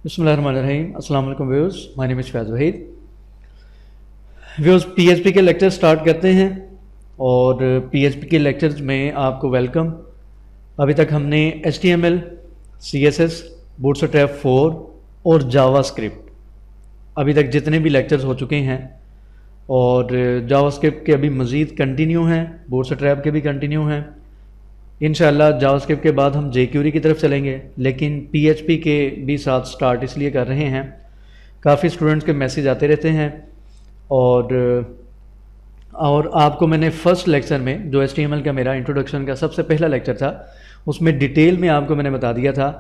बिस्मिल्लाहिर्रहमानिर्रहीम। अस्सलाम वालेकुम viewers, my name is Faiz Waheed. Viewers, PHP के लेक्चर स्टार्ट करते हैं और पीएचपी के लेक्चर्स में आपको वेलकम। अभी तक हमने HTML, CSS, बूटस्ट्रैप 4 और जावास्क्रिप्ट अभी तक जितने भी लेक्चर्स हो चुके हैं और जावास्क्रिप्ट के अभी मज़ीद कंटिन्यू हैं, बूटस्ट्रैप के भी कंटिन्यू हैं। इंशाल्लाह जावास्क्रिप्ट के बाद हम jQuery की तरफ चलेंगे, लेकिन PHP के भी साथ स्टार्ट इसलिए कर रहे हैं, काफ़ी स्टूडेंट्स के मैसेज आते रहते हैं और आपको मैंने फ़र्स्ट लेक्चर में जो HTML का मेरा इंट्रोडक्शन का सबसे पहला लेक्चर था उसमें डिटेल में आपको मैंने बता दिया था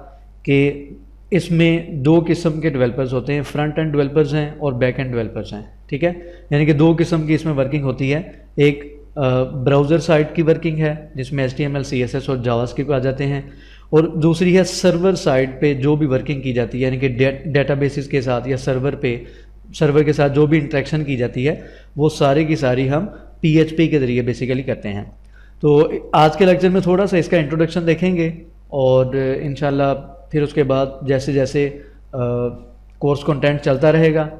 कि इसमें दो किस्म के डेवलपर्स होते हैं, फ्रंट एंड डेवलपर्स हैं और बैक एंड डेवलपर्स हैं। ठीक है, यानी कि दो किस्म की इसमें वर्किंग होती है। एक ब्राउज़र साइड की वर्किंग है जिसमें HTML, CSS और जावास्क्रिप्ट आ जाते हैं, और दूसरी है सर्वर साइड पे जो भी वर्किंग की जाती है, यानी कि डेटाबेसिस के साथ या सर्वर के साथ जो भी इंटरेक्शन की जाती है वो सारी की सारी हम PHP के ज़रिए बेसिकली करते हैं। तो आज के लेक्चर में थोड़ा सा इसका इंट्रोडक्शन देखेंगे और इंशाल्लाह फिर उसके बाद जैसे जैसे कोर्स कंटेंट चलता रहेगा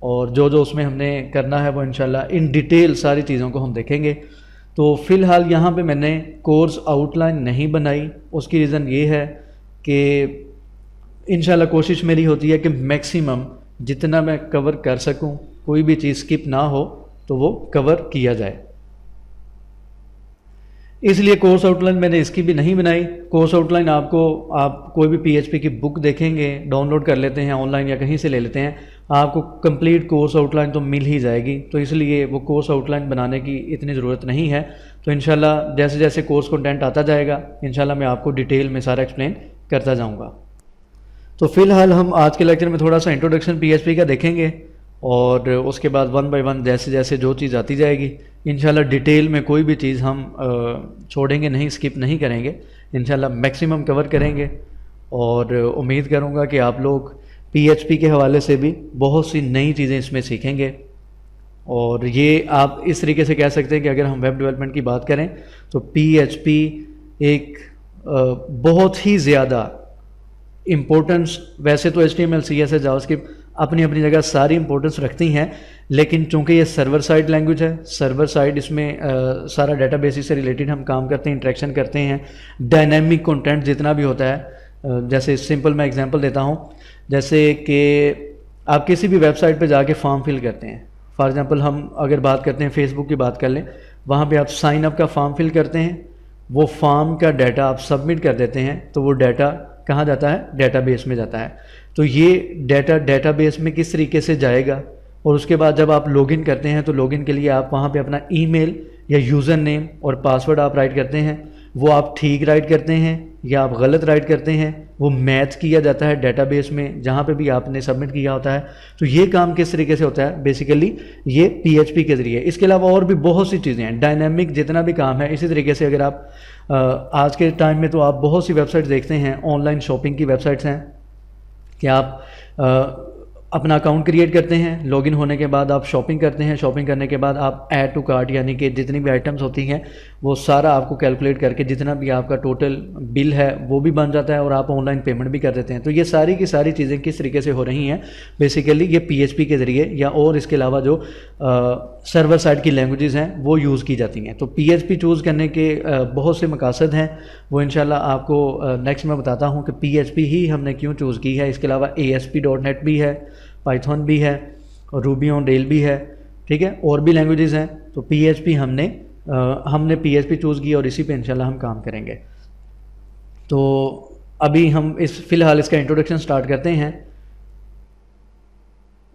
और जो जो उसमें हमने करना है वो इंशाल्लाह इन डिटेल सारी चीज़ों को हम देखेंगे। तो फ़िलहाल यहाँ पे मैंने कोर्स आउटलाइन नहीं बनाई, उसकी रीज़न ये है कि इंशाल्लाह कोशिश मेरी होती है कि मैक्सिमम जितना मैं कवर कर सकूँ, कोई भी चीज़ स्किप ना हो तो वो कवर किया जाए, इसलिए कोर्स आउटलाइन मैंने इसकी भी नहीं बनाई। कोर्स आउटलाइन आप कोई भी PHP की बुक देखेंगे, डाउनलोड कर लेते हैं ऑनलाइन या कहीं से ले लेते हैं, आपको कंप्लीट कोर्स आउटलाइन तो मिल ही जाएगी। तो इसलिए वो कोर्स आउटलाइन बनाने की इतनी ज़रूरत नहीं है। तो इंशाल्लाह जैसे जैसे कोर्स कंटेंट आता जाएगा इंशाल्लाह मैं आपको डिटेल में सारा एक्सप्लेन करता जाऊँगा। तो फ़िलहाल हम आज के लेक्चर में थोड़ा सा इंट्रोडक्शन PHP का देखेंगे और उसके बाद वन बाय वन जैसे जैसे जो चीज़ आती जाएगी इंशाल्लाह डिटेल में कोई भी चीज़ हम छोड़ेंगे नहीं, स्किप नहीं करेंगे, इंशाल्लाह मैक्सिमम कवर करेंगे। और उम्मीद करूँगा कि आप लोग PHP के हवाले से भी बहुत सी नई चीज़ें इसमें सीखेंगे। और ये आप इस तरीके से कह सकते हैं कि अगर हम वेब डेवलपमेंट की बात करें तो PHP एक बहुत ही ज़्यादा इम्पोर्टेंस, वैसे तो HTML, CSS, जावास्क्रिप्ट अपनी अपनी जगह सारी इंपॉर्टेंस रखती हैं, लेकिन चूंकि ये सर्वर साइड लैंग्वेज है, सर्वर साइड इसमें सारा डेटाबेसिस से रिलेटेड हम काम करते हैं, इंटरेक्शन करते हैं, डायनेमिक कंटेंट जितना भी होता है। जैसे सिंपल मैं एग्जांपल देता हूँ, जैसे कि आप किसी भी वेबसाइट पे जाके फॉर्म फिल करते हैं। फॉर एग्जांपल हम अगर बात करते हैं फेसबुक की बात कर लें, वहाँ पर आप साइन अप का फॉर्म फिल करते हैं, वो फॉर्म का डाटा आप सबमिट कर देते हैं, तो वो डाटा कहाँ जाता है? डेटाबेस में जाता है। तो ये डाटा डेटाबेस में किस तरीके से जाएगा, और उसके बाद जब आप लॉगिन करते हैं तो लॉगिन के लिए आप वहाँ पे अपना ईमेल या यूज़र नेम और पासवर्ड आप राइट करते हैं, वो आप ठीक राइट करते हैं या आप गलत राइट करते हैं, वो मैच किया जाता है डेटाबेस में जहाँ पे भी आपने सबमिट किया होता है। तो ये काम किस तरीके से होता है? बेसिकली ये PHP के ज़रिए। इसके अलावा और भी बहुत सी चीज़ें हैं, डायनामिक जितना भी काम है इसी तरीके से। अगर आप आज के टाइम में तो आप बहुत सी वेबसाइट्स देखते हैं, ऑनलाइन शॉपिंग की वेबसाइट्स हैं कि आप अपना अकाउंट क्रिएट करते हैं, लॉगिन होने के बाद आप शॉपिंग करते हैं, शॉपिंग करने के बाद आप ऐड टू कार्ट यानी कि जितनी भी आइटम्स होती हैं वो सारा आपको कैलकुलेट करके जितना भी आपका टोटल बिल है वो भी बन जाता है और आप ऑनलाइन पेमेंट भी कर देते हैं। तो ये सारी की सारी चीज़ें किस तरीके से हो रही हैं? बेसिकली ये PHP के ज़रिए, या और इसके अलावा जो सर्वर साइड की लैंग्वेजेस हैं वो यूज़ की जाती हैं। तो PHP चूज़ करने के बहुत से मकासद हैं, वो इंशाल्लाह आपको नेक्स्ट में बताता हूँ कि PHP ही हमने क्यों चूज़ की है। इसके अलावा ASP.NET भी है, पाइथन भी है और रूबी ऑन रेल भी है, ठीक है, और भी लैंग्वेजेस हैं। तो PHP हमने PHP चूज़ की और इसी पे इंशाल्लाह हम काम करेंगे। तो अभी हम फ़िलहाल इसका इंट्रोडक्शन स्टार्ट करते हैं।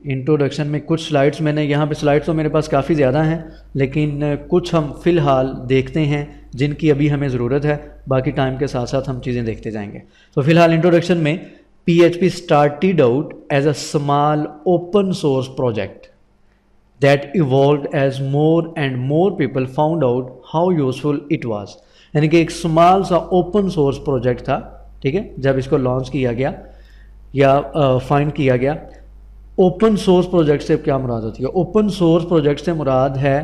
इंट्रोडक्शन में कुछ स्लाइड्स मैंने यहाँ पे, स्लाइड्स तो मेरे पास काफ़ी ज़्यादा हैं, लेकिन कुछ हम फ़िलहाल देखते हैं जिनकी अभी हमें ज़रूरत है, बाकी टाइम के साथ साथ हम चीज़ें देखते जाएंगे। तो फ़िलहाल इंट्रोडक्शन में PHP started out as a small open source project that evolved as more and more people found out how useful it was। यानी कि एक स्मॉल सा ओपन सोर्स प्रोजेक्ट था, ठीक है, जब इसको लॉन्च किया गया या फाइंड किया गया। ओपन सोर्स प्रोजेक्ट से क्या मुराद होती है? ओपन सोर्स प्रोजेक्ट से मुराद है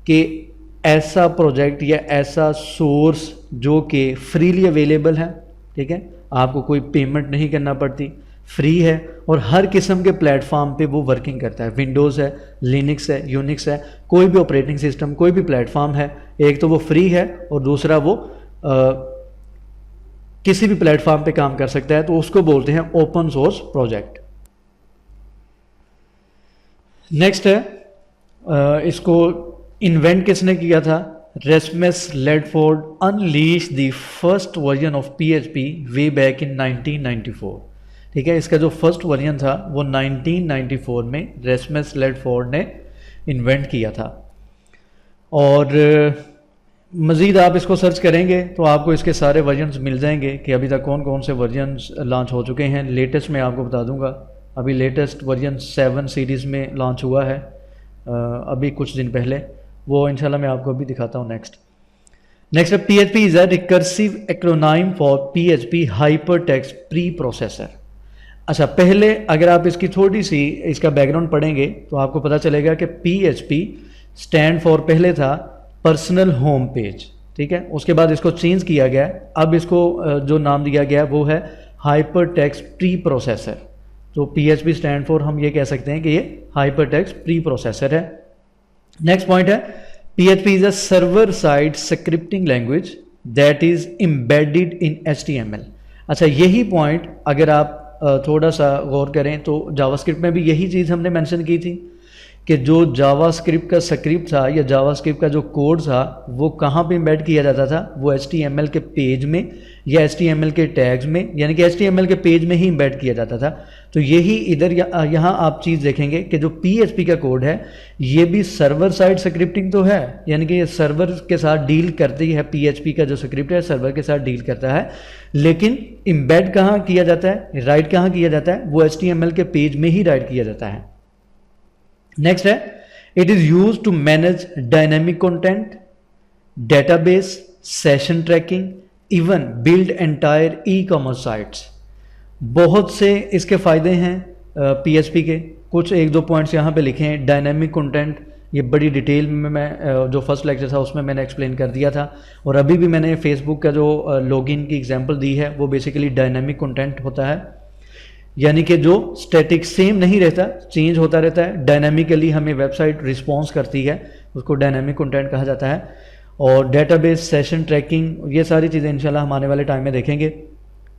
कि ऐसा प्रोजेक्ट या ऐसा सोर्स जो कि फ्रीली अवेलेबल है, ठीक है, आपको कोई पेमेंट नहीं करना पड़ती, फ्री है और हर किस्म के प्लेटफॉर्म पे वो वर्किंग करता है। विंडोज़ है, लिनक्स है, यूनिक्स है, कोई भी ऑपरेटिंग सिस्टम, कोई भी प्लेटफॉर्म है, एक तो वो फ्री है और दूसरा वो किसी भी प्लेटफॉर्म पे काम कर सकता है, तो उसको बोलते हैं ओपन सोर्स प्रोजेक्ट। नेक्स्ट है इसको इन्वेंट किसने किया था? Rasmus Lerdorf unleashed the first version of PHP way back in 1994। ठीक है, इसका जो फर्स्ट वर्जन था वो 1994 में रेस्मस लेडफोर्ड ने इन्वेंट किया था। और मज़ीद आप इसको सर्च करेंगे तो आपको इसके सारे वर्जन्स मिल जाएंगे कि अभी तक कौन कौन से वर्जन्स लॉन्च हो चुके हैं। लेटेस्ट मैं आपको बता दूंगा, अभी लेटेस्ट वर्जन 7 सीरीज़ में लॉन्च हुआ है अभी कुछ दिन पहले, वो इंशाल्लाह मैं आपको अभी दिखाता हूँ। नेक्स्ट है PHP is a recursive acronym for PHP hypertext preprocessor. अच्छा, पहले अगर आप इसकी थोड़ी सी इसका बैकग्राउंड पढ़ेंगे तो आपको पता चलेगा कि PHP स्टैंड फॉर पहले था पर्सनल होम पेज। ठीक है, उसके बाद इसको चेंज किया गया, अब इसको जो नाम दिया गया वो है हाइपरटेक्स्ट प्री प्रोसेसर। तो PHP स्टैंड फॉर हम ये कह सकते हैं कि ये हाइपरटेक्स्ट प्री प्रोसेसर है। नेक्स्ट पॉइंट है PHP is a server side scripting language that is embedded in HTML। अच्छा, यही पॉइंट अगर आप थोड़ा सा गौर करें तो जावास्क्रिप्ट में भी यही चीज़ हमने मेंशन की थी कि जो जावास्क्रिप्ट का स्क्रिप्ट था या जावास्क्रिप्ट का जो कोड था वो कहाँ पे एम्बेड किया जाता था? वो HTML के पेज में या HTML के टैग्स में, यानी कि HTML के पेज में ही एम्बेड किया जाता था। तो यही इधर यहाँ आप चीज़ देखेंगे कि जो PHP का कोड है ये भी सर्वर साइड स्क्रिप्टिंग तो है, यानी कि ये सर्वर के साथ डील करती है। PHP का जो स्क्रिप्ट है सर्वर के साथ डील करता है, लेकिन एम्बेड कहाँ किया जाता है, राइट कहाँ किया जाता है? वो HTML के पेज में ही राइट किया जाता है। नेक्स्ट है it is use to manage dynamic content, database, session tracking, even build entire e-commerce sites. बहुत से इसके फायदे हैं PHP के, कुछ एक दो पॉइंट्स यहाँ पे लिखे हैं। डायनेमिक कंटेंट ये बड़ी डिटेल में मैं जो फर्स्ट लेक्चर था उसमें मैंने एक्सप्लेन कर दिया था, और अभी भी मैंने फेसबुक का जो लॉगिन की एग्जांपल दी है वो बेसिकली डायनेमिक कंटेंट होता है, यानी कि जो स्टैटिक सेम नहीं रहता, चेंज होता रहता है। डायनामिकली हमें वेबसाइट रिस्पॉन्स करती है, उसको डायनामिक कंटेंट कहा जाता है। और डेटाबेस, सेशन ट्रैकिंग, ये सारी चीज़ें इंशाल्लाह हम आने वाले टाइम में देखेंगे।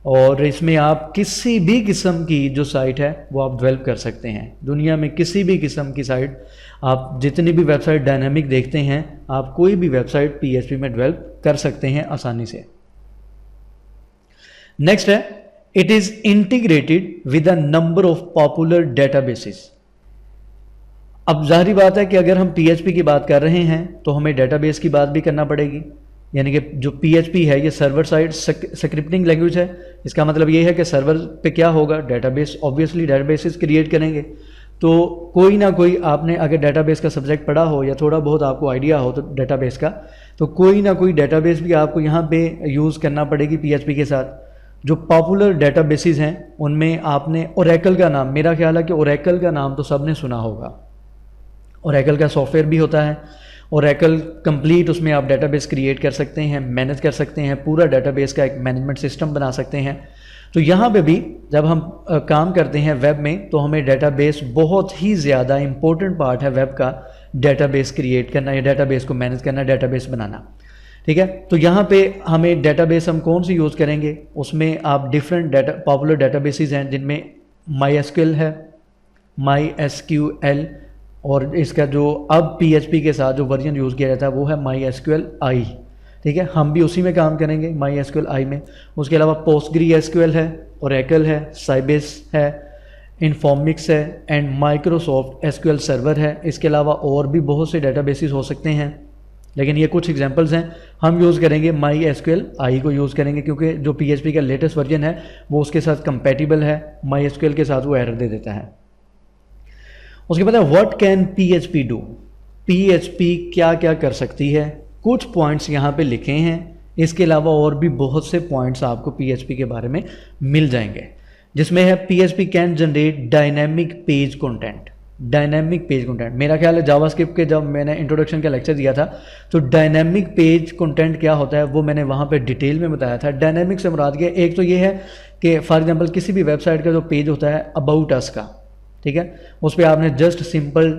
और इसमें आप किसी भी किस्म की जो साइट है वो आप डेवलप कर सकते हैं। दुनिया में किसी भी किस्म की साइट, आप जितनी भी वेबसाइट डायनामिक देखते हैं, आप कोई भी वेबसाइट PHP में डेवलप कर सकते हैं आसानी से। नेक्स्ट है it is integrated with a number of popular databases. अब जाहिर बात है कि अगर हम PHP की बात कर रहे हैं तो हमें डेटाबेस की बात भी करना पड़ेगी, यानी कि जो PHP है ये सर्वर साइड स्क्रिप्टिंग लैंग्वेज है। इसका मतलब ये है कि सर्वर पे क्या होगा? डेटाबेस, ऑब्वियसली डेटाबेसेस क्रिएट करेंगे। तो कोई ना कोई, आपने अगर डेटाबेस का सब्जेक्ट पढ़ा हो या थोड़ा बहुत आपको आइडिया हो तो डेटाबेस का, तो कोई ना कोई डेटाबेस भी आपको यहाँ पे यूज़ करना पड़ेगी PHP के साथ। जो पॉपुलर डेटाबेसेस हैं उनमें आपने ओरेकल का नाम, मेरा ख्याल है कि ओरेकल का नाम तो सबने सुना होगा। ओरेकल का सॉफ्टवेयर भी होता है, ओरेकल कंप्लीट, उसमें आप डेटाबेस क्रिएट कर सकते हैं, मैनेज कर सकते हैं, पूरा डेटाबेस का एक मैनेजमेंट सिस्टम बना सकते हैं। तो यहाँ पे भी जब हम काम करते हैं वेब में तो हमें डेटाबेस बहुत ही ज़्यादा इम्पोर्टेंट पार्ट है वेब का, डेटाबेस क्रिएट करना या डेटाबेस को मैनेज करना, डेटाबेस बनाना। ठीक है, तो यहाँ पे हमें डेटाबेस हम कौन सी यूज़ करेंगे? उसमें आप डिफरेंट पॉपुलर डेटाबेसेस हैं जिनमें MySQL है, MySQL, और इसका जो अब PHP के साथ जो वर्जन यूज़ किया जाता है वो है MySQL i। ठीक है, हम भी उसी में काम करेंगे, MySQL i में। उसके अलावा PostgreSQL है, Oracle है, Sybase है, Informix है एंड Microsoft SQL सर्वर है। इसके अलावा और भी बहुत से डेटाबेसेस हो सकते हैं, लेकिन ये कुछ एग्जांपल्स हैं। हम यूज़ करेंगे MySQL i को यूज़ करेंगे क्योंकि जो PHP का लेटेस्ट वर्जन है वो उसके साथ कंपैटिबल है, MySQL के साथ वो एरर दे देता है। उसके बाद what can PHP do? PHP क्या क्या कर सकती है? कुछ पॉइंट्स यहाँ पे लिखे हैं, इसके अलावा और भी बहुत से पॉइंट्स आपको PHP के बारे में मिल जाएंगे, जिसमें है PHP can generate dynamic page content. Dynamic page content, मेरा ख्याल है जावास्क्रिप्ट के जब मैंने इंट्रोडक्शन का लेक्चर दिया था तो डायनेमिक पेज कंटेंट क्या होता है वो मैंने वहाँ पे डिटेल में बताया था। डायनेमिक से मुराद क्या, एक तो ये है कि फॉर एग्जांपल किसी भी वेबसाइट का जो पेज होता है अबाउट अस का, ठीक है, उस पर आपने जस्ट सिंपल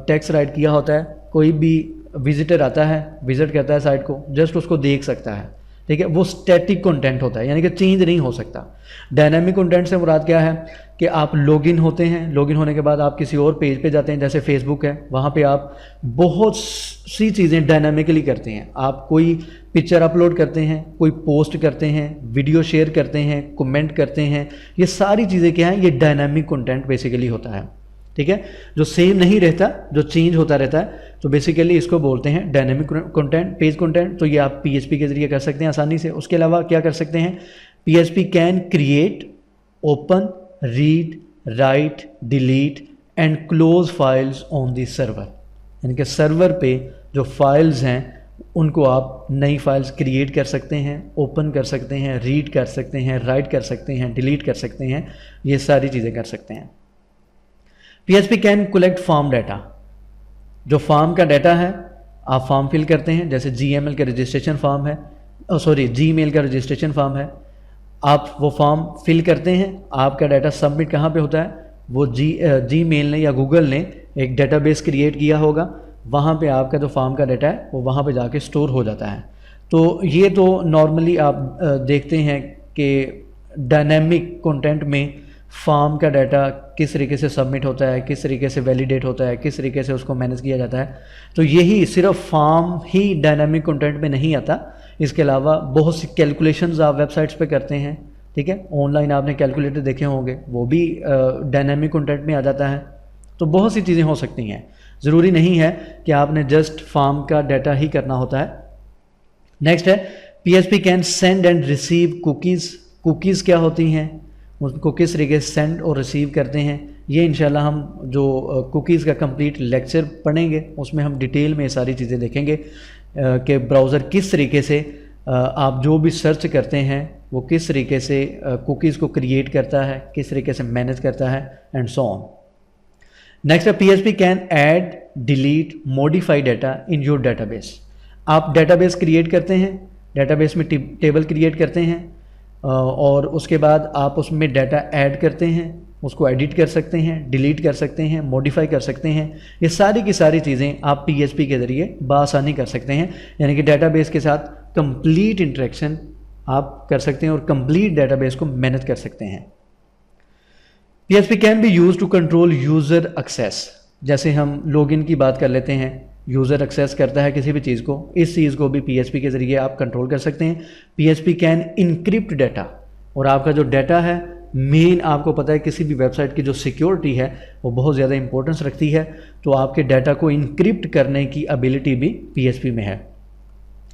टेक्स्ट राइट किया होता है, कोई भी विजिटर आता है, विजिट करता है साइट को, जस्ट उसको देख सकता है, ठीक है, वो स्टैटिक कंटेंट होता है, यानी कि चेंज नहीं हो सकता। डायनामिक कंटेंट से मुराद क्या है कि आप लॉगिन होते हैं, लॉगिन होने के बाद आप किसी और पेज पे जाते हैं, जैसे फेसबुक है, वहाँ पे आप बहुत सी चीज़ें डायनामिकली करते हैं। आप कोई पिक्चर अपलोड करते हैं, कोई पोस्ट करते हैं, वीडियो शेयर करते हैं, कमेंट करते हैं, ये सारी चीज़ें क्या हैं, ये डायनामिक कंटेंट बेसिकली होता है, ठीक है, जो सेम नहीं रहता, जो चेंज होता रहता है, तो बेसिकली इसको बोलते हैं डायनेमिक कंटेंट, पेज कंटेंट। तो ये आप पीएचपी के जरिए कर सकते हैं आसानी से। उसके अलावा क्या कर सकते हैं, PHP can create, open, read, right, delete and close files on the server, यानी कि सर्वर पे जो फाइल्स हैं उनको आप नई फाइल्स क्रिएट कर सकते हैं, ओपन कर सकते हैं, रीड कर सकते हैं, राइट कर सकते हैं, डिलीट कर सकते हैं, ये सारी चीज़ें कर सकते हैं। PHP can collect form data, जो फॉर्म का डाटा है आप फॉर्म फिल करते हैं, जैसे GML का रजिस्ट्रेशन फॉर्म है, Gmail का रजिस्ट्रेशन फॉर्म है, आप वो फॉर्म फिल करते हैं, आपका डाटा सबमिट कहाँ पे होता है, वो Gmail ने या गूगल ने एक डाटाबेस क्रिएट किया होगा, वहाँ पे आपका जो फॉर्म का डाटा है वो वहाँ पे जाके स्टोर हो जाता है। तो ये तो नॉर्मली आप देखते हैं कि डायनेमिक कंटेंट में फॉर्म का डाटा किस तरीके से सबमिट होता है, किस तरीके से वैलिडेट होता है, किस तरीके से उसको मैनेज किया जाता है। तो यही सिर्फ फॉर्म ही डायनामिक कंटेंट में नहीं आता, इसके अलावा बहुत सी कैलकुलेशंस आप वेबसाइट्स पे करते हैं, ठीक है, ऑनलाइन आपने कैलकुलेटर देखे होंगे, वो भी डायनामिक कंटेंट में आ जाता है। तो बहुत सी चीज़ें हो सकती हैं, ज़रूरी नहीं है कि आपने जस्ट फॉर्म का डाटा ही करना होता है। नेक्स्ट है PHP can send and receive cookies. Cookies क्या होती हैं, उनको किस तरीके से सेंड और रिसीव करते हैं, ये इंशाल्लाह हम जो कुकीज़ का कंप्लीट लेक्चर पढ़ेंगे उसमें हम डिटेल में ये सारी चीज़ें देखेंगे कि ब्राउज़र किस तरीके से आप जो भी सर्च करते हैं वो किस तरीके से कुकीज़ को क्रिएट करता है, किस तरीके से मैनेज करता है एंड सो ऑन। नेक्स्ट है PHP can add, delete, modify data in your database. आप डाटाबेस क्रिएट करते हैं, डाटाबेस में टेबल क्रिएट करते हैं और उसके बाद आप उसमें डाटा ऐड करते हैं, उसको एडिट कर सकते हैं, डिलीट कर सकते हैं, मॉडिफाई कर सकते हैं। ये सारी की सारी चीज़ें आप PHP के ज़रिए बआसानी कर सकते हैं, यानी कि डाटाबेस के साथ कंप्लीट इंटरेक्शन आप कर सकते हैं और कंप्लीट डाटाबेस को मैनेज कर सकते हैं। PHP can be use to control user access. जैसे हम लॉगिन की बात कर लेते हैं, यूज़र एक्सेस करता है किसी भी चीज़ को, इस चीज़ को भी PHP के ज़रिए आप कंट्रोल कर सकते हैं। PHP कैन इनक्रिप्ट डाटा, और आपका जो डाटा है मेन, आपको पता है किसी भी वेबसाइट की जो सिक्योरिटी है वो बहुत ज़्यादा इंपॉर्टेंस रखती है, तो आपके डाटा को इनक्रिप्ट करने की एबिलिटी भी PHP में है।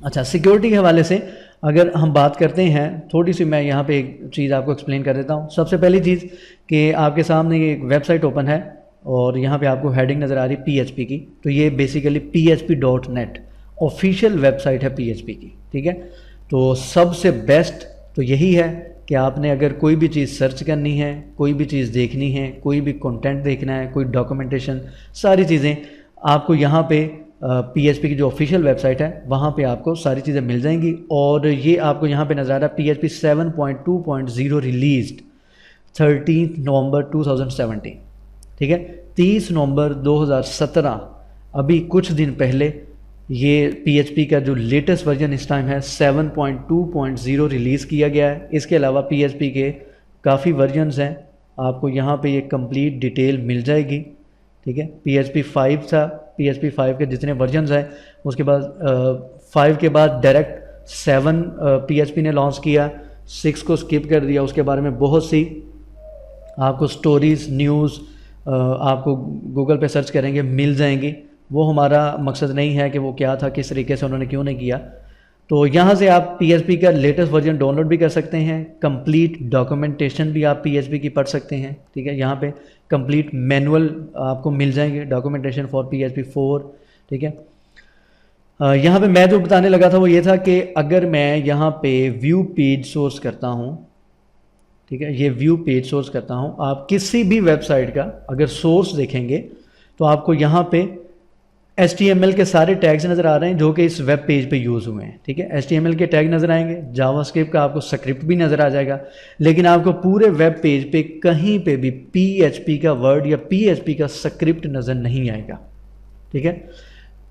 अच्छा, सिक्योरिटी के हवाले से अगर हम बात करते हैं, थोड़ी सी मैं यहाँ पे एक चीज़ आपको एक्सप्लेन कर देता हूँ। सबसे पहली चीज़ कि आपके सामने एक वेबसाइट ओपन है और यहाँ पे आपको हेडिंग नज़र आ रही PHP की, तो ये बेसिकली php.net ऑफिशियल वेबसाइट है PHP की, ठीक है। तो सबसे बेस्ट तो यही है कि आपने अगर कोई भी चीज़ सर्च करनी है, कोई भी चीज़ देखनी है, कोई भी कंटेंट देखना है, कोई डॉक्यूमेंटेशन, सारी चीज़ें आपको यहाँ पे PHP की जो ऑफिशियल वेबसाइट है वहाँ पे आपको सारी चीज़ें मिल जाएंगी। और ये आपको यहाँ पे नज़र आ रहा है PHP 7.2.0 रिलीज्ड 13 नवंबर 2017, ठीक है, 30 नवंबर 2017, अभी कुछ दिन पहले ये PHP का जो लेटेस्ट वर्जन इस टाइम है 7.2.0 रिलीज़ किया गया है। इसके अलावा PHP के काफ़ी वर्जन्स हैं, आपको यहाँ पे ये कंप्लीट डिटेल मिल जाएगी, ठीक है। PHP 5 था, PHP 5 के जितने वर्जन्स हैं, उसके बाद 5 के बाद डायरेक्ट 7 PHP ने लॉन्च किया, 6 को स्किप कर दिया। उसके बारे में बहुत सी आपको स्टोरीज़, न्यूज़ आपको गूगल पे सर्च करेंगे मिल जाएंगी। वो हमारा मकसद नहीं है कि वो क्या था, किस तरीके से उन्होंने क्यों नहीं किया। तो यहाँ से आप PHP का लेटेस्ट वर्जन डाउनलोड भी कर सकते हैं, कंप्लीट डॉक्यूमेंटेशन भी आप PHP की पढ़ सकते हैं, ठीक है। यहाँ पे कंप्लीट मैनुअल आपको मिल जाएंगे, डॉक्यूमेंटेशन फॉर PHP 4, ठीक है। यहाँ पे मैं जो बताने लगा था वो ये था कि अगर मैं यहाँ पे व्यू पेज सोर्स करता हूँ, ठीक है, ये व्यू पेज सोर्स करता हूँ, आप किसी भी वेबसाइट का अगर सोर्स देखेंगे तो आपको यहाँ पे HTML के सारे टैग्स नज़र आ रहे हैं जो कि इस वेब पेज पे यूज़ हुए हैं, ठीक है। HTML के टैग नज़र आएंगे, जावास्क्रिप्ट का आपको स्क्रिप्ट भी नज़र आ जाएगा, लेकिन आपको पूरे वेब पेज पे कहीं पे भी PHP का वर्ड या PHP का स्क्रिप्ट नज़र नहीं आएगा, ठीक है।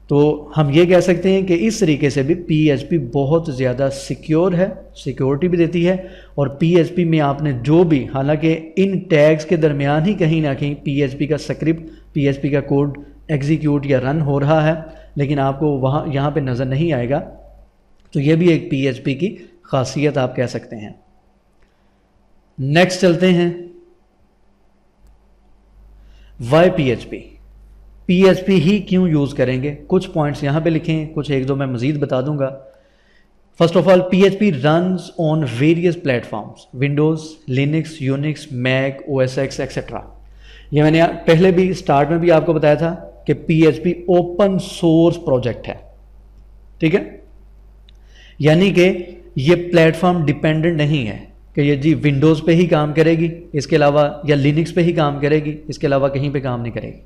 तो हम ये कह सकते हैं कि इस तरीके से भी PHP बहुत ज़्यादा सिक्योर है, सिक्योरिटी भी देती है। और PHP में आपने जो भी, हालांकि इन टैग्स के दरमियान ही कहीं ना कहीं PHP का स्क्रिप्ट, PHP का कोड एग्जीक्यूट या रन हो रहा है, लेकिन आपको वहाँ यहाँ पे नज़र नहीं आएगा। तो ये भी एक PHP की खासियत आप कह सकते हैं। नेक्स्ट चलते हैं, वाई PHP ही क्यों यूज़ करेंगे। कुछ पॉइंट्स यहाँ पे लिखे हैं, कुछ एक दो मैं मज़ीद बता दूंगा। First of all, PHP runs on various platforms, Windows, Linux, Unix, Mac, OS X etcetera. ये मैंने पहले भी स्टार्ट में भी आपको बताया था कि PHP ओपन सोर्स प्रोजेक्ट है, ठीक है। यानी कि ये प्लेटफॉर्म डिपेंडेंट नहीं है कि ये जी विंडोज़ पे ही काम करेगी इसके अलावा, या लिनक्स पे ही काम करेगी इसके अलावा कहीं पे काम नहीं करेगी।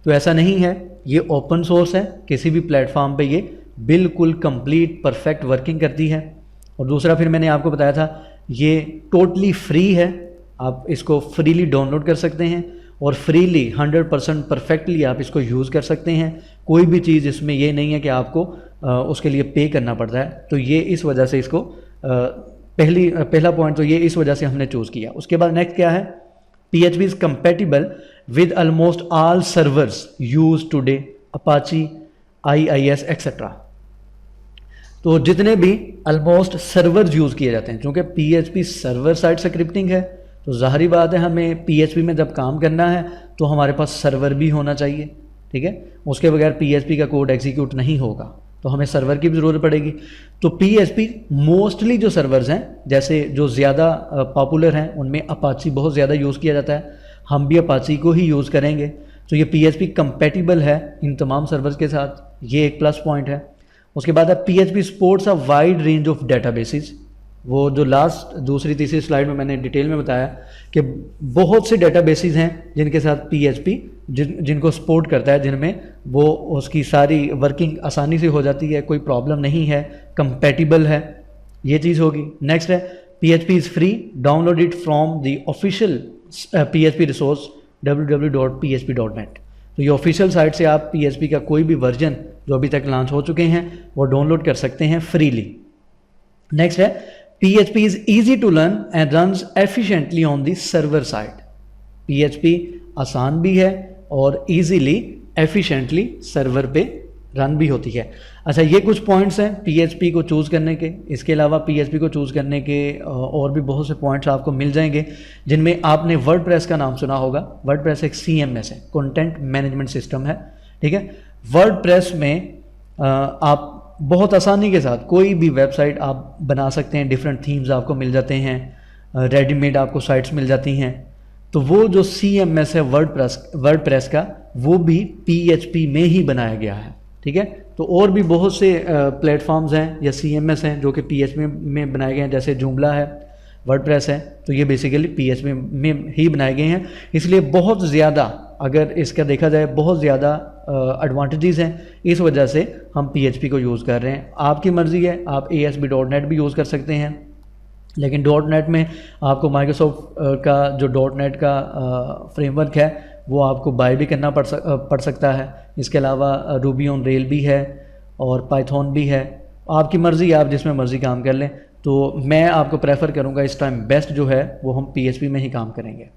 तो ऐसा नहीं है, ये ओपन सोर्स है, किसी भी प्लेटफॉर्म पे ये बिल्कुल कंप्लीट परफेक्ट वर्किंग करती है। और दूसरा फिर मैंने आपको बताया था ये टोटली फ्री है, आप इसको फ्रीली डाउनलोड कर सकते हैं और फ्रीली 100% परफेक्टली आप इसको यूज़ कर सकते हैं। कोई भी चीज़ इसमें ये नहीं है कि आपको उसके लिए पे करना पड़ता है। तो ये इस वजह से इसको पहला पॉइंट तो ये इस वजह से हमने चूज़ किया। उसके बाद नेक्स्ट क्या है, PHP is compatible with almost all servers used today, Apache, IIS etcetera. तो जितने भी ऑलमोस्ट सर्वर्स यूज़ किए जाते हैं, क्योंकि PHP सर्वर साइड स्क्रिप्टिंग है, तो ज़ाहिरी बात है हमें PHP में जब काम करना है तो हमारे पास सर्वर भी होना चाहिए, ठीक है। उसके बगैर PHP का कोड एग्जीक्यूट नहीं होगा, तो हमें सर्वर की भी ज़रूरत पड़ेगी। तो PHP मोस्टली जो सर्वर्स हैं, जैसे जो ज़्यादा पॉपुलर हैं उनमें अपाची बहुत ज़्यादा यूज़ किया जाता है, हम भी अपाची को ही यूज़ करेंगे। तो ये PHP कंपेटिबल है इन तमाम सर्वर्स के साथ, ये एक प्लस पॉइंट है। उसके बाद है PHP supports a wide range of databases. वो जो लास्ट दूसरी तीसरी स्लाइड में मैंने डिटेल में बताया कि बहुत से डेटाबेसेस हैं जिनके साथ PHP जिनको सपोर्ट करता है, जिनमें वो उसकी सारी वर्किंग आसानी से हो जाती है, कोई प्रॉब्लम नहीं है, कंपेटिबल है, ये चीज़ होगी। नेक्स्ट है PHP is free, download it from the official PHP resource www.php.net। तो ये ऑफिशियल साइट से आप PHP का कोई भी वर्जन जो अभी तक लॉन्च हो चुके हैं वो डाउनलोड कर सकते हैं फ्रीली। नेक्स्ट है PHP is easy to learn and runs efficiently on the server side. PHP आसान भी है और ईजीली एफिशिएंटली सर्वर पे रन भी होती है। अच्छा, ये कुछ पॉइंट्स हैं PHP को चूज़ करने के। इसके अलावा PHP को चूज़ करने के और भी बहुत से पॉइंट्स आपको मिल जाएंगे, जिनमें आपने वर्डप्रेस का नाम सुना होगा। वर्डप्रेस एक CMS है, कंटेंट मैनेजमेंट सिस्टम है, ठीक है। वर्डप्रेस में आप बहुत आसानी के साथ कोई भी वेबसाइट आप बना सकते हैं, डिफरेंट थीम्स आपको मिल जाते हैं, रेडीमेड आपको साइट्स मिल जाती हैं। तो वो जो CMS है वर्डप्रेस का, वो भी PHP में ही बनाया गया है, ठीक है। तो और भी बहुत से प्लेटफॉर्म्स हैं या CMS हैं जो कि PHP में बनाए गए हैं, जैसे जूमला है, वर्डप्रेस है, तो ये बेसिकली PHP में ही बनाए गए हैं। इसलिए बहुत ज़्यादा, अगर इसका देखा जाए, बहुत ज़्यादा एडवांटेजेस हैं, इस वजह से हम PHP को यूज़ कर रहे हैं। आपकी मर्ज़ी है, आप ASP.NET भी यूज़ कर सकते हैं, लेकिन .NET में आपको माइक्रोसॉफ्ट का जो .NET का फ्रेमवर्क है वो आपको बाय भी करना पड़ सकता है। इसके अलावा रूबी ऑन रेल भी है और पाइथन भी है। आपकी मर्ज़ी, आप जिसमें मर्ज़ी काम कर लें। तो मैं आपको प्रेफर करूँगा इस टाइम बेस्ट जो है वो हम PHP में ही काम करेंगे।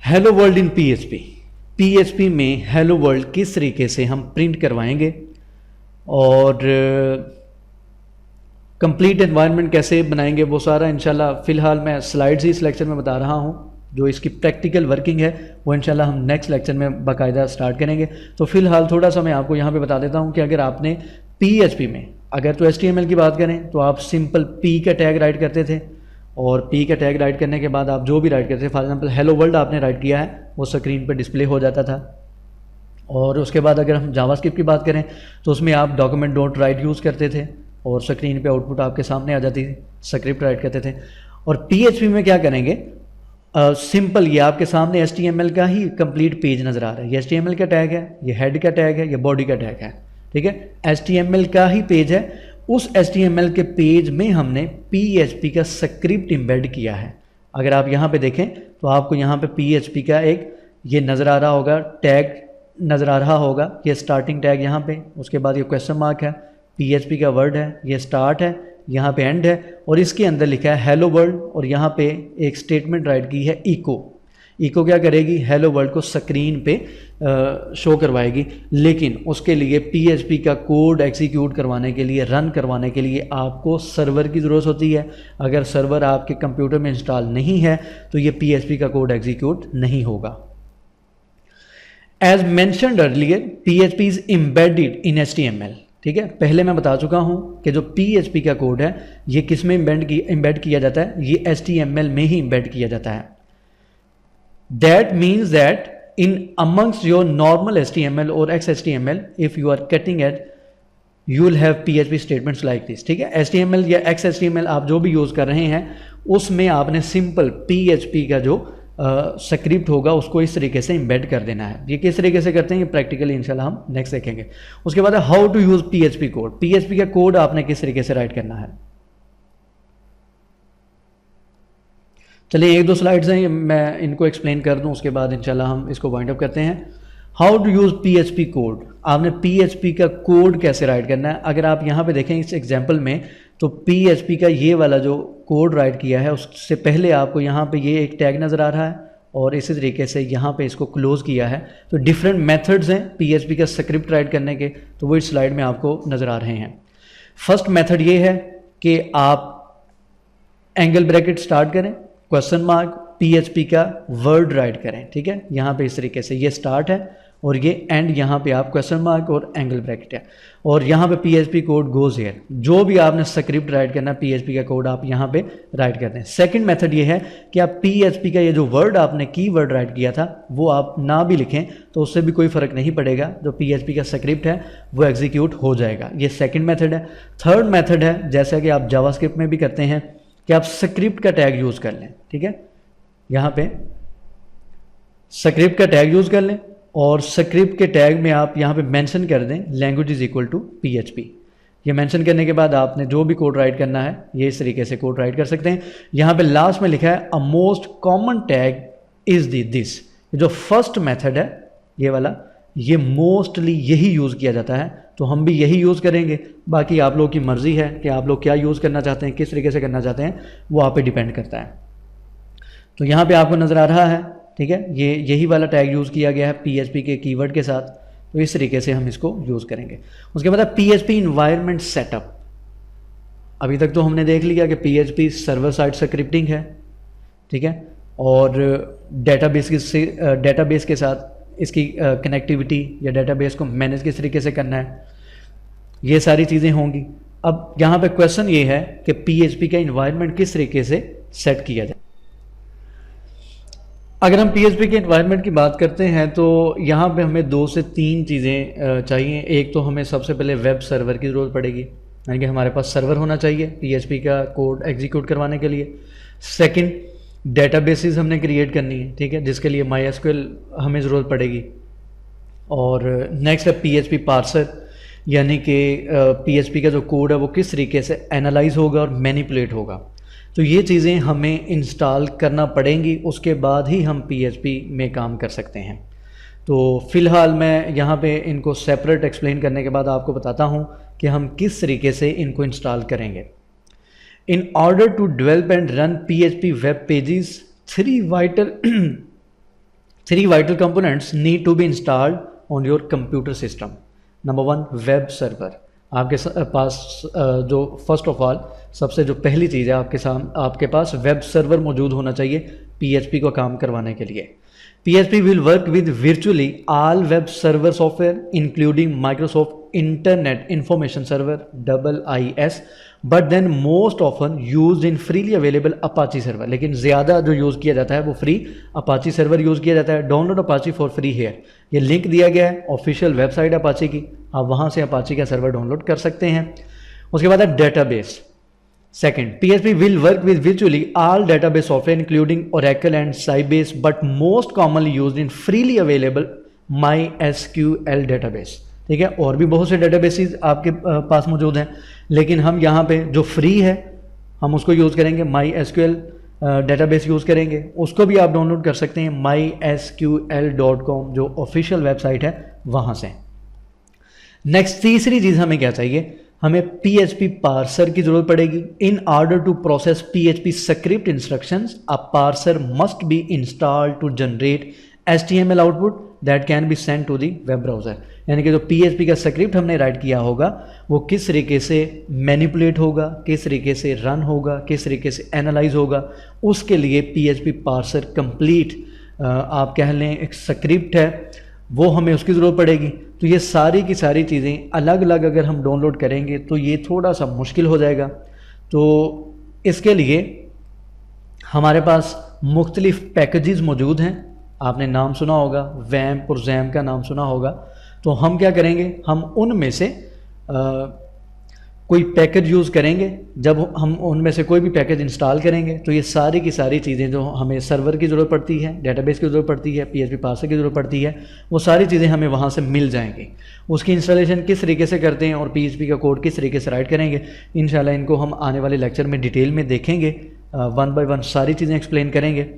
हेलो वर्ल्ड इन PHP में हेलो वर्ल्ड किस तरीके से हम प्रिंट करवाएंगे और कंप्लीट एनवायरनमेंट कैसे बनाएंगे, वो सारा इंशाल्लाह फ़िलहाल मैं स्लाइड्स ही इस लेक्चर में बता रहा हूँ। जो इसकी प्रैक्टिकल वर्किंग है वो इंशाल्लाह हम नेक्स्ट लेक्चर में बाकायदा स्टार्ट करेंगे। तो फ़िलहाल थोड़ा सा मैं आपको यहाँ पे बता देता हूँ कि अगर आपने PHP में, अगर तो HTML की बात करें तो आप सिंपल P का टैग राइट करते थे, और P का टैग राइट करने के बाद आप जो भी राइट करते थे, फॉर एग्जाम्पल हेलो वर्ल्ड आपने राइट किया है, वो स्क्रीन पर डिस्प्ले हो जाता था। और उसके बाद अगर हम जावास्क्रिप्ट की बात करें तो उसमें आप document.write यूज़ करते थे और स्क्रीन पे आउटपुट आपके सामने आ जाती थी, स्क्रिप्ट राइट करते थे। और PHP में क्या करेंगे, सिंपल ये आपके सामने HTML का ही कंप्लीट पेज नज़र आ रहा है। ये HTML का टैग है, ये हेड का टैग है, ये बॉडी का टैग है, ठीक है। HTML का ही पेज है। उस HTML के पेज में हमने PHP का स्क्रिप्ट एम्बेड किया है। अगर आप यहाँ पे देखें तो आपको यहाँ पे PHP का एक ये नज़र आ रहा होगा, टैग नज़र आ रहा होगा, ये स्टार्टिंग टैग यहाँ पे, उसके बाद ये क्वेश्चन मार्क है, PHP का वर्ड है, ये स्टार्ट है, यहाँ पे एंड है, और इसके अंदर लिखा है हेलो वर्ल्ड, और यहाँ पे एक स्टेटमेंट राइट की है इको। इको क्या करेगी, हेलो वर्ल्ड को स्क्रीन पे शो करवाएगी। लेकिन उसके लिए PHP का कोड एग्जीक्यूट करवाने के लिए, रन करवाने के लिए आपको सर्वर की ज़रूरत होती है। अगर सर्वर आपके कंप्यूटर में इंस्टॉल नहीं है तो ये PHP का कोड एग्जीक्यूट नहीं होगा। As mentioned earlier, PHP is embedded in HTML, ठीक है। पहले मैं बता चुका हूं कि जो PHP का कोड है ये किस में एम्बेड किया जाता है, ये HTML में ही एम्बेड किया जाता है। That means that in amongst your normal HTML or XHTML, if you are cutting it, you will have PHP statements like this, ठीक है। HTML या XHTML आप जो भी यूज़ कर रहे हैं उसमें आपने सिंपल PHP का जो स्क्रिप्ट होगा उसको इस तरीके से एम्बेड कर देना है। ये किस तरीके से करते हैं, ये प्रैक्टिकली इंशाल्लाह हम नेक्स्ट देखेंगे। उसके बाद how to use PHP code. PHP का कोड आपने किस तरीके से राइट करना है। चलिए एक दो स्लाइड्स हैं, मैं इनको एक्सप्लेन कर दूं, उसके बाद इंशाल्लाह हम इसको वाइंड अप करते हैं। How to use PHP code. आपने PHP का कोड कैसे राइट करना है। अगर आप यहाँ पे देखें इस एग्जांपल में तो PHP का ये वाला जो कोड राइट किया है उससे पहले आपको यहाँ पे ये एक टैग नज़र आ रहा है और इसी तरीके से यहाँ पे इसको क्लोज किया है। तो डिफरेंट मेथड्स हैं PHP का स्क्रिप्ट राइट करने के, तो वो इस स्लाइड में आपको नज़र आ रहे हैं। फर्स्ट मेथड ये है कि आप एंगल ब्रैकेट स्टार्ट करें, क्वेश्चन मार्क, PHP का वर्ड राइट करें, ठीक है। यहाँ पे इस तरीके से ये स्टार्ट है और ये एंड, यहाँ पे आप क्वेश्चन मार्क और एंगल ब्रैकेट है, और यहाँ पे PHP कोड गोज हियर। जो भी आपने स्क्रिप्ट राइट करना है PHP का कोड आप यहाँ पे राइट करते हैं। सेकंड मेथड ये है कि आप PHP का ये जो वर्ड आपने कीवर्ड राइट किया था वो आप ना भी लिखें तो उससे भी कोई फ़र्क नहीं पड़ेगा, जो PHP का स्क्रिप्ट है वो एग्जीक्यूट हो जाएगा। ये सेकेंड मेथड है। थर्ड मेथड है जैसा कि आप जावास्क्रिप्ट में भी करते हैं कि आप स्क्रिप्ट का टैग यूज़ कर लें, ठीक है। यहाँ पे स्क्रिप्ट का टैग यूज़ कर लें और स्क्रिप्ट के टैग में आप यहाँ पे मेंशन कर दें language is equal to PHP। ये मेंशन करने के बाद आपने जो भी कोड राइट करना है ये इस तरीके से कोड राइट कर सकते हैं। यहाँ पे लास्ट में लिखा है a most common tag is this. जो फर्स्ट मेथड है ये वाला, ये मोस्टली यही यूज़ किया जाता है, तो हम भी यही यूज़ करेंगे। बाकी आप लोग की मर्ज़ी है कि आप लोग क्या यूज़ करना चाहते हैं, किस तरीके से करना चाहते हैं, वो आप पे डिपेंड करता है। तो यहाँ पे आपको नज़र आ रहा है, ठीक है, ये यही वाला टैग यूज़ किया गया है PHP के कीवर्ड के साथ, तो इस तरीके से हम इसको यूज़ करेंगे। उसके बाद PHP इन्वायरमेंट सेटअप। अभी तक तो हमने देख लिया कि PHP सर्वर साइड स्क्रिप्टिंग है, ठीक है, और डेटाबेस के साथ इसकी कनेक्टिविटी या डेटाबेस को मैनेज किस तरीके से करना है, ये सारी चीज़ें होंगी। अब यहाँ पे क्वेश्चन ये है कि PHP का इन्वायरमेंट किस तरीके से सेट किया जाए। अगर हम PHP के इन्वायरमेंट की बात करते हैं तो यहाँ पे हमें 2 से 3 चीज़ें चाहिए। एक तो हमें सबसे पहले वेब सर्वर की ज़रूरत पड़ेगी, यानी कि हमारे पास सर्वर होना चाहिए PHP का कोड एग्जीक्यूट करवाने के लिए। सेकंड, डेटाबेसेस हमने क्रिएट करनी है, ठीक है, जिसके लिए MySQL हमें ज़रूरत पड़ेगी। और नेक्स्ट है PHP पार्सर, यानी कि PHP का जो कोड है वो किस तरीके से एनालाइज होगा और मैनिपुलेट होगा। तो ये चीज़ें हमें इंस्टॉल करना पड़ेंगी, उसके बाद ही हम PHP में काम कर सकते हैं। तो फ़िलहाल मैं यहाँ पे इनको सेपरेट एक्सप्लेन करने के बाद आपको बताता हूँ कि हम किस तरीके से इनको इंस्टॉल करेंगे। In order to develop and run PHP web pages, three vital components need to be installed on your computer system. Number 1, web server. आपके पास जो फर्स्ट ऑफ ऑल सबसे जो पहली चीज़ है आपके पास वेब सर्वर मौजूद होना चाहिए PHP को काम करवाने के लिए। PHP will work with virtually all web server software including Microsoft Internet Information Server (IIS), but then most often used in freely available Apache server। लेकिन ज़्यादा जो यूज़ किया जाता है वो फ्री Apache सर्वर यूज़ किया जाता है। Download Apache for free here, ये लिंक दिया गया है ऑफिशियल वेबसाइट Apache की, आप वहाँ से Apache का सर्वर डाउनलोड कर सकते हैं। उसके बाद है database. Second, PHP will work with virtually all database software including Oracle and Sybase, but most commonly used in freely available MySQL database. ठीक है, और भी बहुत से डेटाबेसेस आपके पास मौजूद हैं, लेकिन हम यहाँ पे जो फ्री है हम उसको यूज़ करेंगे, MySQL डेटाबेस यूज़ करेंगे। उसको भी आप डाउनलोड कर सकते हैं mysql.com जो ऑफिशियल वेबसाइट है वहाँ से। नेक्स्ट तीसरी चीज़ हमें क्या चाहिए, हमें PHP पार्सर की जरूरत पड़ेगी। In order to process PHP script instructions a parser must be installed to generate HTML output that can be send to the web browser. यानी कि जो PHP का स्क्रिप्ट हमने राइट किया होगा वो किस तरीके से मैनिपुलेट होगा, किस तरीके से रन होगा, किस तरीके से एनालाइज होगा, उसके लिए PHP पार्सर कंप्लीट आप कह लें एक स्क्रिप्ट है, वो हमें उसकी ज़रूरत पड़ेगी। तो ये सारी की सारी चीज़ें अलग अलग अगर हम डाउनलोड करेंगे तो ये थोड़ा सा मुश्किल हो जाएगा। तो इसके लिए हमारे पास मुख्तलिफ पैकेजेस मौजूद हैं। आपने नाम सुना होगा, वैम्प और जैम का नाम सुना होगा। तो हम क्या करेंगे, हम उनमें से कोई पैकेज यूज़ करेंगे। जब हम उनमें से कोई भी पैकेज इंस्टॉल करेंगे तो ये सारी की सारी चीज़ें जो हमें सर्वर की ज़रूरत पड़ती है, डेटाबेस की ज़रूरत पड़ती है, PHP पार्सर की ज़रूरत पड़ती है, वो सारी चीज़ें हमें वहाँ से मिल जाएंगी। उसकी इंस्टॉलेशन किस तरीके से करते हैं और PHP का कोड किस तरीके से राइट करेंगे, इंशाल्लाह इनको हम आने वाले लेक्चर में डिटेल में देखेंगे। 1 बाय 1 सारी चीज़ें एक्सप्लेन करेंगे।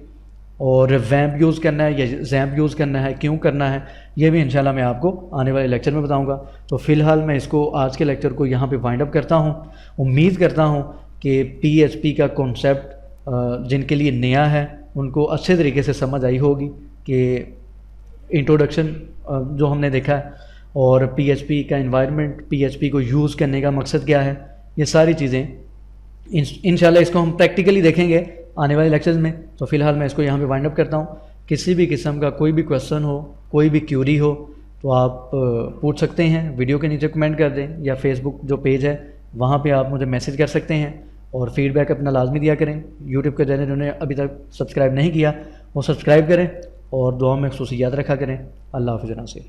और वैम्प यूज़ करना है या जैम्प यूज़ करना है, क्यों करना है, ये भी इंशाल्लाह मैं आपको आने वाले लेक्चर में बताऊंगा। तो फ़िलहाल मैं इसको आज के लेक्चर को यहाँ पे वाइंड अप करता हूँ। उम्मीद करता हूँ कि PHP का कॉन्सेप्ट जिनके लिए नया है उनको अच्छे तरीके से समझ आई होगी कि इंट्रोडक्शन जो हमने देखा है और PHP का इन्वायरमेंट, PHP को यूज़ करने का मकसद क्या है, ये सारी चीज़ें इंशाल्लाह इसको हम प्रैक्टिकली देखेंगे आने वाले लेक्चर्स में। तो फ़िलहाल मैं इसको यहाँ पे वाइंड अप करता हूँ। किसी भी किस्म का कोई भी क्वेश्चन हो, कोई भी क्यूरी हो तो आप पूछ सकते हैं, वीडियो के नीचे कमेंट कर दें या फेसबुक जो पेज है वहाँ पे आप मुझे मैसेज कर सकते हैं और फीडबैक अपना लाजमी दिया करें। यूट्यूब के चैनल जिन्होंने अभी तक सब्सक्राइब नहीं किया वो सब्सक्राइब करें और दुआ में खुसूसियात रखा करें। अल्लाह हाफ़िज़ नासिर।